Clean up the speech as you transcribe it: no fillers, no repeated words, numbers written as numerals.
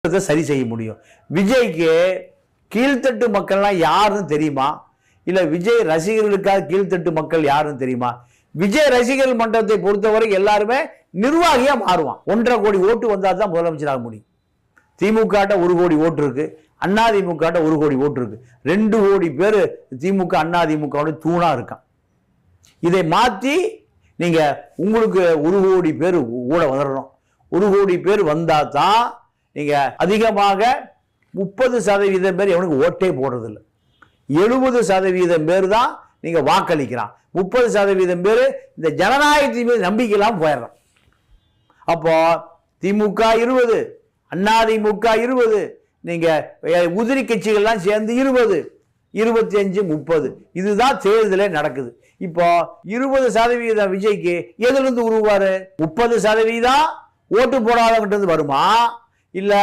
சரி செய்ய முடியும். விஜய்க்கு கீழ்த்தட்டு மக்கள்லாம் யாருன்னு தெரியுமா? இல்ல விஜய் ரசிகர்களுக்காக கீழ்த்தட்டு மக்கள் யாருன்னு தெரியுமா? விஜய் ரசிகர்கள் மன்றத்தை பொறுத்தவரை எல்லாருமே நிர்வாகியா மாறுவான். 1.5 கோடி ஓட்டு வந்தா தான் முதலமைச்சராக முடியும். திமுக 1 கோடி ஓட்டு இருக்கு, அண்ணா திமுக 1 கோடி ஓட்டு இருக்கு. 2 கோடி பேர் திமுக அண்ணா திமுக தூணா இருக்கான். இதை மாத்தி நீங்க உங்களுக்கு 1 கோடி பேர் கூட வரணும். 1 கோடி பேர் வந்தா தான் நீங்க அதிகமாக 30% பேர் எவனுக்கு ஓட்டே போடுறது இல்லை. 70% பேர் தான் நீங்க வாக்களிக்கிறான். 30% பேர் இந்த ஜனநாயகத்தின் மீது நம்பிக்கை இல்லாம போயிடுறான். அப்போ திமுக 20, அண்ணா திமுக 20, நீங்க உதிரி கட்சிகள்லாம் சேர்ந்து 20, 25, 30 இதுதான் தேர்தலே நடக்குது. இப்போ 20% விஜய்க்கு எதுல இருந்து உருவாரு? 30% ஓட்டு போடாதவங்கிட்ட இருந்து வருமா? இல்ல